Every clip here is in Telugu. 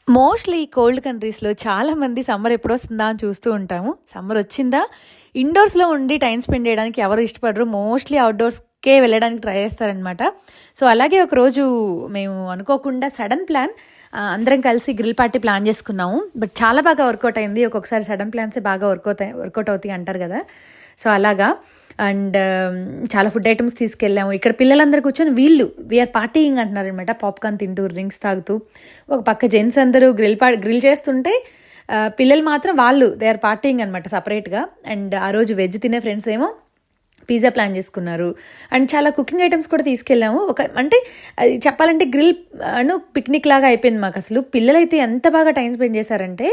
మోస్ట్లీ కోల్డ్ కంట్రీస్‌లో చాలామంది సమ్మర్ ఎప్పుడొస్తుందా అని చూస్తూ ఉంటాము. సమ్మర్ వచ్చిందా ఇండోర్స్‌లో ఉండి టైమ్ స్పెండ్ చేయడానికి ఎవరు ఇష్టపడరు. మోస్ట్లీ అవుట్‌డోర్స్‌కే వెళ్ళడానికి ట్రై చేస్తారనమాట. సో, అలాగే ఒకరోజు మేము అనుకోకుండా సడన్ ప్లాన్ అందరం కలిసి గ్రిల్ పార్టీ ప్లాన్ చేసుకున్నాము. బట్ చాలా బాగా వర్కౌట్ అయింది. ఒక్కొక్కసారి సడన్ ప్లాన్సే బాగా వర్కౌట్ అవుతాయి అంటారు కదా! సో, అలాగా అండ్ చాలా ఫుడ్ ఐటమ్స్ తీసుకెళ్ళాము. ఇక్కడ పిల్లలందరూ కూర్చొని వీఆర్ పార్టీయింగ్ అంటున్నారనమాట. పాప్కార్న్ తింటూ, డ్రింక్స్ తాగుతూ. ఒక పక్క జెంట్స్ అందరూ గ్రిల్ చేస్తుంటే పిల్లలు మాత్రం దే ఆర్ పార్టీయింగ్ అనమాట సపరేట్గా. అండ్ ఆ రోజు వెజ్ తినే ఫ్రెండ్స్ ఏమో పిజ్జా ప్లాన్ చేసుకున్నారు. అండ్ చాలా కుకింగ్ ఐటమ్స్ కూడా తీసుకెళ్ళాము. అంటే అది చెప్పాలంటే పిక్నిక్ లాగా అయిపోయింది మాకు. అసలు పిల్లలైతే ఎంత బాగా టైం స్పెండ్ చేశారంటే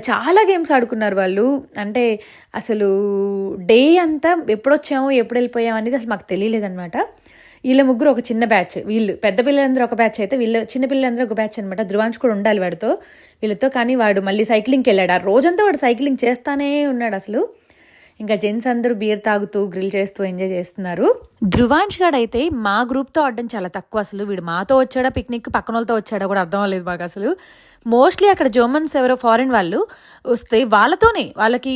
చాలా గేమ్స్ ఆడుకున్నారు వాళ్ళు. అంటే అసలు డే అంతా ఎప్పుడొచ్చాము ఎప్పుడు వెళ్ళిపోయాము అనేది అసలు మాకు తెలియలేదనమాట. వీళ్ళ ముగ్గురు ఒక చిన్న బ్యాచ్, వీళ్ళు పెద్ద పిల్లలందరూ ఒక బ్యాచ్ అయితే వీళ్ళు చిన్న పిల్లలందరూ ఒక బ్యాచ్ అనమాట. ధృవాంష్ కూడా ఉండాలి వీళ్ళతో. కానీ వాడు మళ్ళీ సైక్లింగ్కి వెళ్ళాడు. ఆ రోజంతా వాడు సైక్లింగ్ చేస్తానే ఉన్నాడు అసలు. ఇంకా జెంట్స్ అందరూ బియర్ తాగుతూ గ్రిల్ చేస్తూ ఎంజాయ్ చేస్తున్నారు. ధృవాంష్ గాడు అయితే మా గ్రూప్తో ఆడడం చాలా తక్కువ. అసలు వీడు మాతో వచ్చాడా పిక్నిక్, పక్కన వాళ్ళతో వచ్చాడా కూడా అర్థం అవ్వలేదు మాకు అసలు. మోస్ట్లీ అక్కడ జర్మన్స్ ఎవరో ఫారిన్ వాళ్ళు వస్తే వాళ్ళకి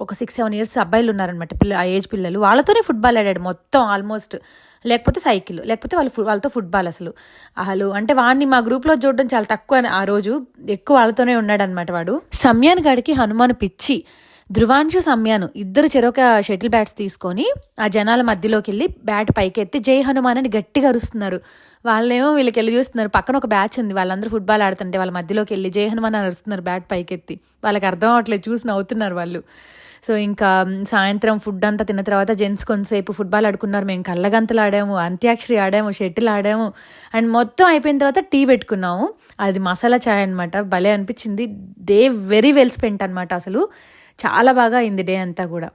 ఒక 6-7 ఇయర్స్ అబ్బాయిలు ఉన్నారనమాట, ఆ ఏజ్ పిల్లలు. వాళ్ళతోనే ఫుట్బాల్ ఆడాడు మొత్తం ఆల్మోస్ట్. లేకపోతే సైకిల్, లేకపోతే వాళ్ళతో ఫుట్బాల్. అసలు అంటే వాడిని మా గ్రూప్లో చూడడం చాలా తక్కువ. ఆ రోజు ఎక్కువ వాళ్ళతోనే ఉన్నాడు అనమాట వాడు. సమ్యాన్ గాడికి హనుమాన్ పిచ్చి. ధృవాంశు, సమ్యాను ఇద్దరు చెరొక షటిల్ బ్యాట్స్ తీసుకొని ఆ జనాల మధ్యలోకి వెళ్ళి బ్యాట్ పైకెత్తి జై హనుమాన్ అని గట్టిగా అరుస్తున్నారు. వాళ్ళేమో వీళ్ళకి వెళ్ళి చూస్తున్నారు. పక్కన ఒక బ్యాచ్ ఉంది, వాళ్ళందరూ ఫుట్బాల్ ఆడుతుంటే వాళ్ళ మధ్యలోకి వెళ్ళి జై హనుమాన్ అని అరుస్తున్నారు బ్యాట్ పైకెత్తి. వాళ్ళకి అర్థం అవట్లేదు, చూసి నవ్వుతున్నారు వాళ్ళు. సో ఇంకా సాయంత్రం ఫుడ్ అంతా తిన్న తర్వాత జెంట్స్ కొంతసేపు ఫుట్బాల్ ఆడుకున్నారు. మేము కళ్ళగంతలు ఆడాము, అంత్యాక్షరి ఆడాము, షటిల్ ఆడాము. అండ్ మొత్తం అయిపోయిన తర్వాత టీ పెట్టుకున్నాము. అది మసాలా చాయ్ అనమాట. భలే అనిపించింది. డే వెరీ వెల్ స్పెంట్ అనమాట. అసలు చాలా బాగా అయింది డే అంతా కూడా.